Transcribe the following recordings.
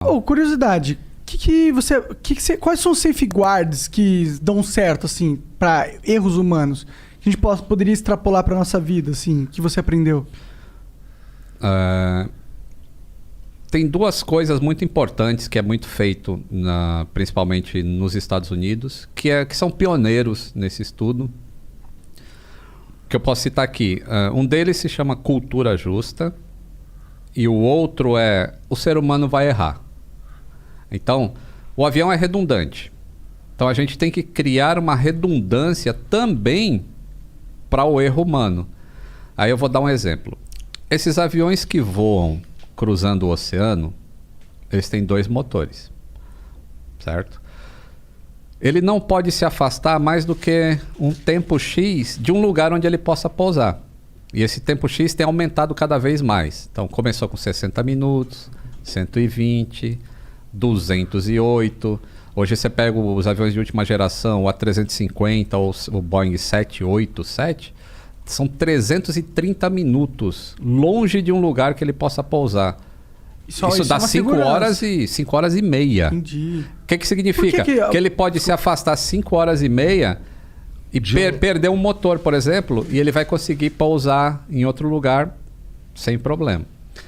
Oh, curiosidade, quais são os safeguards que dão certo, assim, para erros humanos? Que a gente poderia extrapolar para nossa vida, assim, que você aprendeu? Tem duas coisas muito importantes que é muito feito, principalmente nos Estados Unidos, que são pioneiros nesse estudo, que eu posso citar aqui. Um deles se chama cultura justa e o outro é o ser humano vai errar. Então, o avião é redundante. Então, a gente tem que criar uma redundância também para o erro humano. Aí eu vou dar um exemplo. Esses aviões que voam cruzando o oceano, eles têm 2 motores, certo? Ele não pode se afastar mais do que um tempo X de um lugar onde ele possa pousar. E esse tempo X tem aumentado cada vez mais. Então, começou com 60 minutos, 120, 208. Hoje você pega os aviões de última geração, o A350 ou o Boeing 787, são 330 minutos longe de um lugar que ele possa pousar. Isso dá 5 horas e meia. Entendi. O que significa? Que ele pode se afastar 5 horas e meia e perder um motor, por exemplo, e ele vai conseguir pousar em outro lugar sem problema.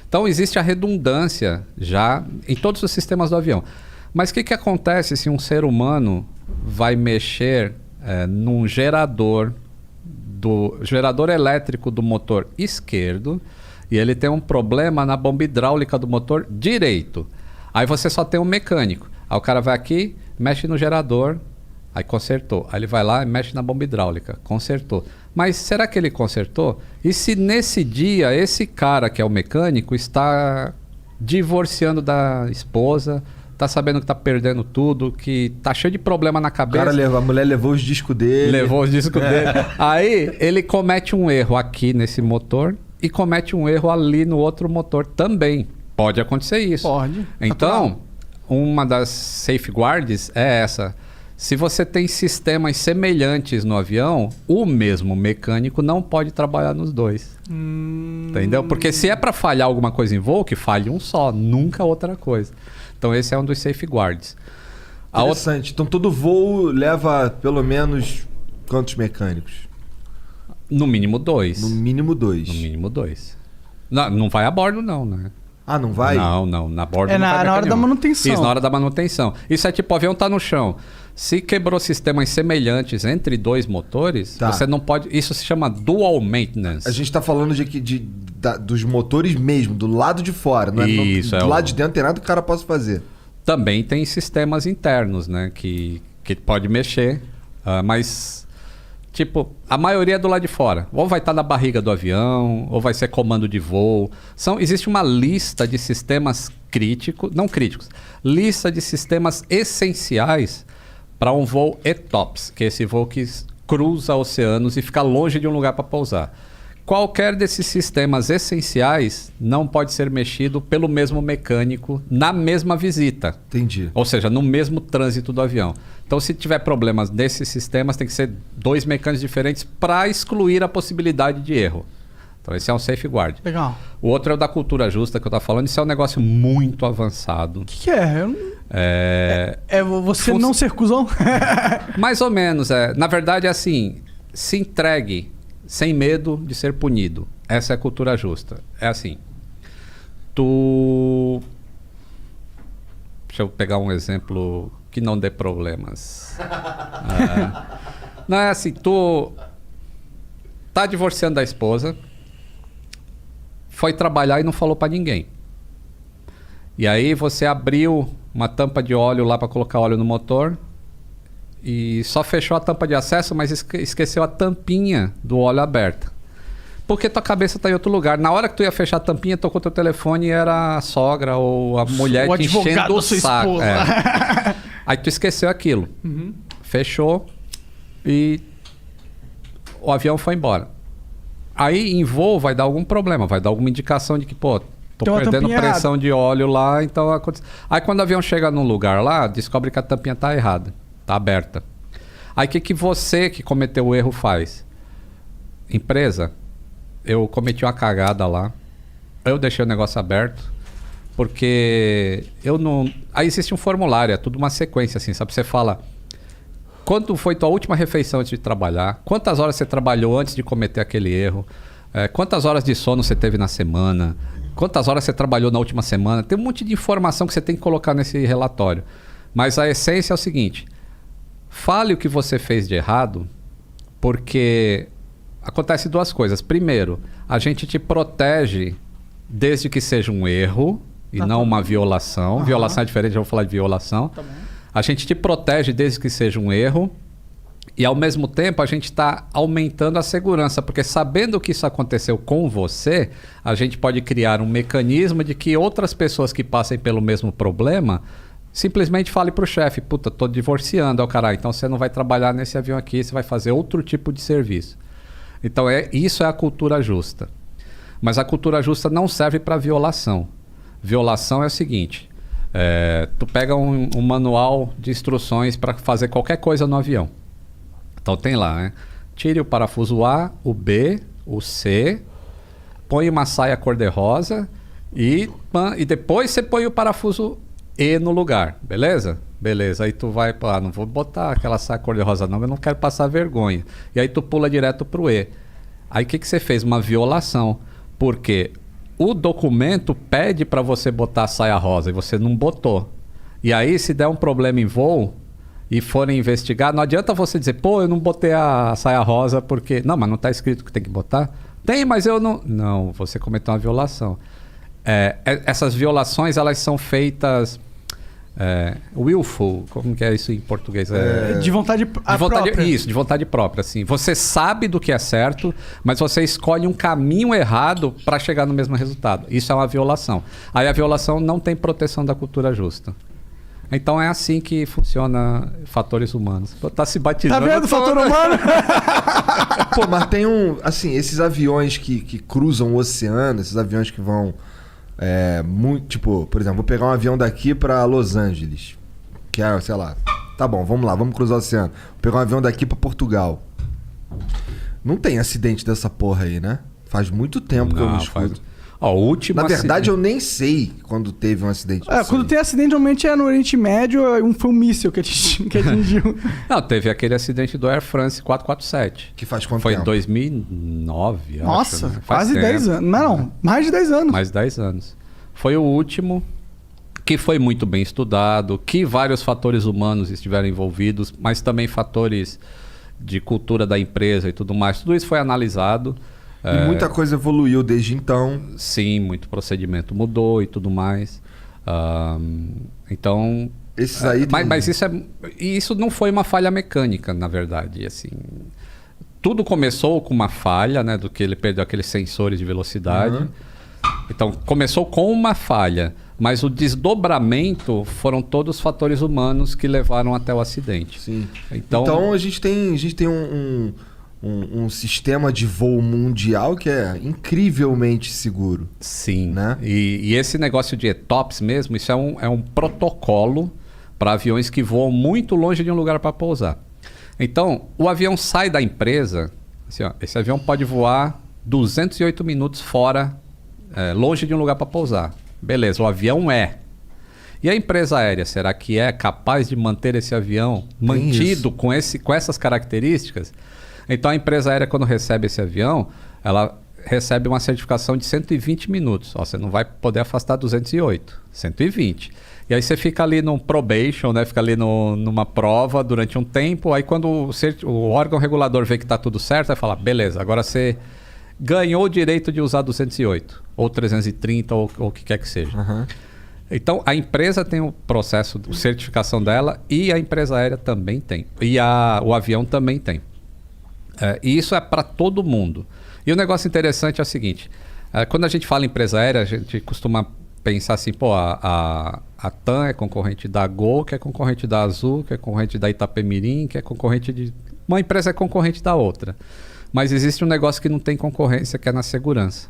Então, existe a redundância já em todos os sistemas do avião. Mas o que acontece se um ser humano vai mexer num gerador elétrico do motor esquerdo e ele tem um problema na bomba hidráulica do motor direito? Aí você só tem um mecânico. Aí o cara vai aqui, mexe no gerador, aí consertou. Aí ele vai lá e mexe na bomba hidráulica, consertou. Mas será que ele consertou? E se nesse dia esse cara que é o mecânico está divorciando da esposa, tá sabendo que tá perdendo tudo, que tá cheio de problema na cabeça. A mulher levou os discos dele. Levou os discos dele. Aí ele comete um erro aqui nesse motor e comete um erro ali no outro motor também. Pode acontecer isso. Pode. Então, uma das safeguards é essa. Se você tem sistemas semelhantes no avião, o mesmo mecânico não pode trabalhar nos dois. Entendeu? Porque se é para falhar alguma coisa em voo, que falhe um só, nunca outra coisa. Então esse é um dos safeguards. Interessante. Então todo voo leva pelo menos quantos mecânicos? No mínimo 2. No mínimo 2. No mínimo 2. Não vai a bordo não, né? Ah, não vai? Não. Na bordo não vai na hora da manutenção. Isso, na hora da manutenção. Isso é tipo, o avião tá no chão. Se quebrou sistemas semelhantes entre 2 motores, você não pode... Isso se chama dual maintenance. A gente tá falando dos motores mesmo, do lado de fora. Não isso, do lado de dentro tem nada que o cara possa fazer. Também tem sistemas internos, né? Que pode mexer. Mas, tipo, a maioria é do lado de fora. Ou vai estar na barriga do avião, ou vai ser comando de voo. Existe uma lista de sistemas lista de sistemas essenciais para um voo ETOPS, que é esse voo que cruza oceanos e fica longe de um lugar para pousar. Qualquer desses sistemas essenciais não pode ser mexido pelo mesmo mecânico na mesma visita. Entendi. Ou seja, no mesmo trânsito do avião. Então, se tiver problemas desses sistemas, tem que ser 2 mecânicos diferentes para excluir a possibilidade de erro. Então, esse é um safeguard. Legal. O outro é o da cultura justa que eu estava falando. Isso é um negócio muito avançado. O que é? Você não ser cuzão? Mais ou menos. Na verdade, é assim, se entregue sem medo de ser punido. Essa é a cultura justa. É assim. Deixa eu pegar um exemplo que não dê problemas. Não é assim, tu tá divorciando da esposa, foi trabalhar e não falou pra ninguém. E aí você abriu uma tampa de óleo lá para colocar óleo no motor e só fechou a tampa de acesso, mas esqueceu a tampinha do óleo aberta. Porque tua cabeça tá em outro lugar. Na hora que tu ia fechar a tampinha, tocou teu telefone e era a sogra ou a mulher te enchendo o saco. Aí tu esqueceu aquilo. Fechou e o avião foi embora. Aí em voo vai dar algum problema, vai dar alguma indicação de que, tô perdendo pressão de óleo lá, então acontece. Aí quando o avião chega num lugar lá, descobre que a tampinha tá errada, tá aberta. Aí o que você que cometeu o erro faz? Empresa, eu cometi uma cagada lá, eu deixei o negócio aberto, porque eu não... Aí existe um formulário, é tudo uma sequência, assim, sabe? Você fala, quando foi tua última refeição antes de trabalhar? Quantas horas você trabalhou antes de cometer aquele erro? Quantas horas de sono você teve na semana? Quantas horas você trabalhou na última semana? Tem um monte de informação que você tem que colocar nesse relatório. Mas a essência é o seguinte, fale o que você fez de errado, porque acontece duas coisas. Primeiro, a gente te protege desde que seja um erro e não uma violação. Violação é diferente, eu vou falar de violação. Tá bom. A gente te protege desde que seja um erro e, ao mesmo tempo, a gente está aumentando a segurança, porque sabendo que isso aconteceu com você, a gente pode criar um mecanismo de que outras pessoas que passem pelo mesmo problema simplesmente fale para o chefe, puta, tô divorciando, caralho, então você não vai trabalhar nesse avião aqui, você vai fazer outro tipo de serviço. Então, isso é a cultura justa. Mas a cultura justa não serve para violação. Violação é o seguinte, tu pega um manual de instruções para fazer qualquer coisa no avião. Então tem lá, né? Tire o parafuso A, o B, o C, põe uma saia cor-de-rosa e depois você põe o parafuso E no lugar, beleza? Beleza, aí tu vai, não vou botar aquela saia cor-de-rosa não, eu não quero passar vergonha. E aí tu pula direto pro E. Aí o que você fez? Uma violação, porque o documento pede para você botar a saia rosa e você não botou. E aí se der um problema em voo e forem investigar, não adianta você dizer, pô, eu não botei a saia rosa porque... Não, mas não está escrito que tem que botar? Tem, mas eu não... Não, você cometeu uma violação. Essas violações, elas são feitas... willful, como que é isso em português? De vontade própria. Isso, de vontade própria, assim. Você sabe do que é certo, mas você escolhe um caminho errado para chegar no mesmo resultado. Isso é uma violação. Aí a violação não tem proteção da cultura justa. Então é assim que funciona fatores humanos. Tá se batizando. Tá vendo, fator humano? Pô, mas tem assim, esses aviões que cruzam o oceano, esses aviões que vão... muito, tipo, por exemplo, vou pegar um avião daqui pra Los Angeles, que é, sei lá, tá bom, vamos lá, vamos cruzar o oceano. Vou pegar um avião daqui pra Portugal. Não tem acidente dessa porra aí, né? Faz muito tempo que eu não escuto. O último Na verdade, eu nem sei quando teve um acidente. Quando tem acidente, normalmente é no Oriente Médio, foi um míssil que atingiu. Não, teve aquele acidente do Air France 447. Que faz quanto Foi tempo? em 2009, Nossa, acho, né? quase 10 anos. Não, mais de 10 anos. Mais de 10 anos. Foi o último, que foi muito bem estudado, que vários fatores humanos estiveram envolvidos, mas também fatores de cultura da empresa e tudo mais. Tudo isso foi analisado. E muita coisa evoluiu desde então. Sim, muito procedimento mudou e tudo mais. Então... Esses aí mas isso não foi uma falha mecânica, na verdade. Assim, tudo começou com uma falha, né? Do que ele perdeu aqueles sensores de velocidade. Então, começou com uma falha. Mas o desdobramento foram todos fatores humanos que levaram até o acidente. Sim. Então a gente tem um sistema de voo mundial que é incrivelmente seguro. Sim, né? E esse negócio de ETOPS mesmo, isso é um protocolo para aviões que voam muito longe de um lugar para pousar. Então, o avião sai da empresa, assim, esse avião pode voar 208 minutos fora, longe de um lugar para pousar. Beleza, o avião E a empresa aérea, será que é capaz de manter esse avião mantido com essas características? Então a empresa aérea, quando recebe esse avião, ela recebe uma certificação de 120 minutos. Você não vai poder afastar 208, 120. E aí você fica ali num probation, né? Fica ali numa prova durante um tempo. Aí quando o órgão regulador vê que está tudo certo, vai falar, beleza, agora você ganhou o direito de usar 208, ou 330, ou o que quer que seja. Então, a empresa tem o processo de certificação dela e a empresa aérea também tem. E o avião também tem. E isso é para todo mundo. E o negócio interessante é o seguinte, quando a gente fala em empresa aérea, a gente costuma pensar assim, pô, a TAM é concorrente da Gol, que é concorrente da Azul, que é concorrente da Itapemirim, que é concorrente de... Uma empresa é concorrente da outra. Mas existe um negócio que não tem concorrência, que é na segurança.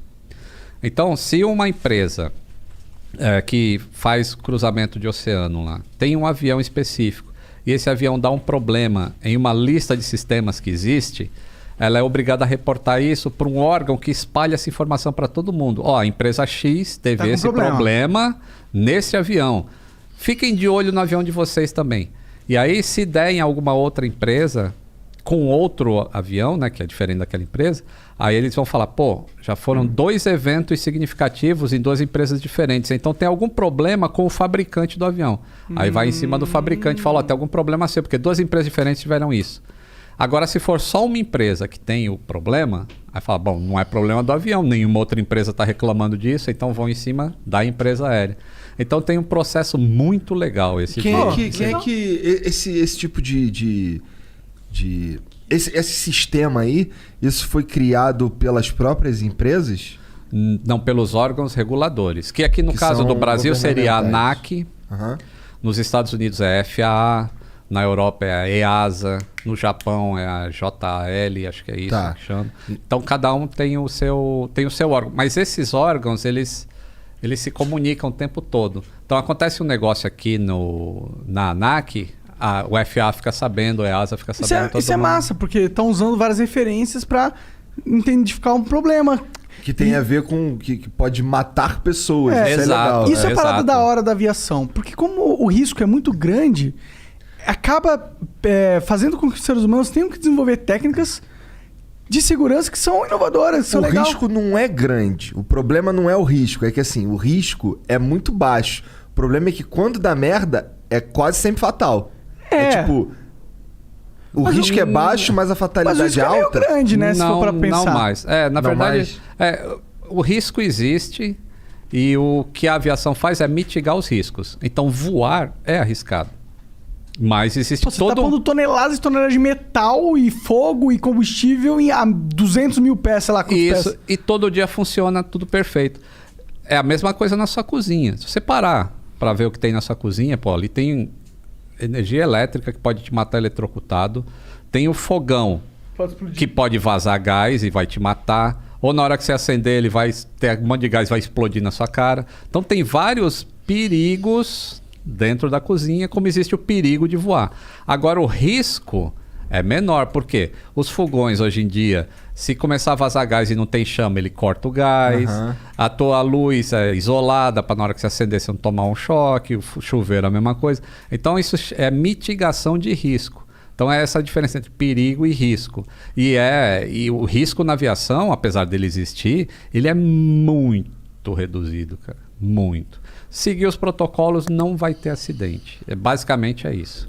Então, se uma empresa que faz cruzamento de oceano lá, tem um avião específico, e esse avião dá um problema em uma lista de sistemas que existe, ela é obrigada a reportar isso para um órgão que espalha essa informação para todo mundo. Ó, a empresa X teve Tá com esse problema nesse avião. Fiquem de olho no avião de vocês também. E aí, se der em alguma outra empresa com outro avião, né, que é diferente daquela empresa, aí eles vão falar, pô, já foram 2 eventos significativos em 2 empresas diferentes, então tem algum problema com o fabricante do avião. Aí vai em cima do fabricante e fala, ó, tem algum problema seu, porque 2 empresas diferentes tiveram isso. Agora, se for só uma empresa que tem o problema, aí fala, bom, não é problema do avião, nenhuma outra empresa está reclamando disso, então vão em cima da empresa aérea. Então tem um processo muito legal esse. Quem é que esse tipo esse sistema aí, isso foi criado pelas próprias empresas? Não, pelos órgãos reguladores. Que aqui no caso do Brasil seria a ANAC, nos Estados Unidos é a FAA, na Europa é a EASA, no Japão é a JAL, acho que é isso que chama. Então cada um tem o seu órgão. Mas esses órgãos, eles se comunicam o tempo todo. Então acontece um negócio aqui na ANAC, o FAA fica sabendo, a EASA fica sabendo. Isso é massa, porque estão usando várias referências para identificar um problema. Que tem a ver com que pode matar pessoas. Isso exato, é legal. Isso é parada da hora da aviação. Porque como o risco é muito grande, acaba fazendo com que os seres humanos tenham que desenvolver técnicas de segurança que são inovadoras, que são legais. O risco não é grande. O problema não é o risco. É que assim, o risco é muito baixo. O problema é que quando dá merda, é quase sempre fatal. Tipo... O risco é baixo, mas a fatalidade é alta. Mas o risco é meio grande, né? Se for pra pensar. Não mais. Na verdade, o risco existe e o que a aviação faz é mitigar os riscos. Então, voar é arriscado. Mas existe você tá pondo toneladas e toneladas de metal e fogo e combustível a 200 mil pés, sei lá quantos pés. E todo dia funciona tudo perfeito. É a mesma coisa na sua cozinha. Se você parar para ver o que tem na sua cozinha, pô, ali tem energia elétrica que pode te matar eletrocutado. Tem o fogão que pode vazar gás e vai te matar. Ou na hora que você acender, ele vai ter um monte de gás, vai explodir na sua cara. Então tem vários perigos dentro da cozinha, como existe o perigo de voar. Agora o risco é menor, porque os fogões hoje em dia, se começar a vazar gás e não tem chama, ele corta o gás. A tua luz é isolada para na hora que você acender você não tomar um choque. O chuveiro é a mesma coisa. Então isso é mitigação de risco. Então é essa a diferença entre perigo e risco. E o risco na aviação, apesar dele existir, ele é muito reduzido, cara. Muito. Seguir os protocolos, não vai ter acidente. Basicamente é isso.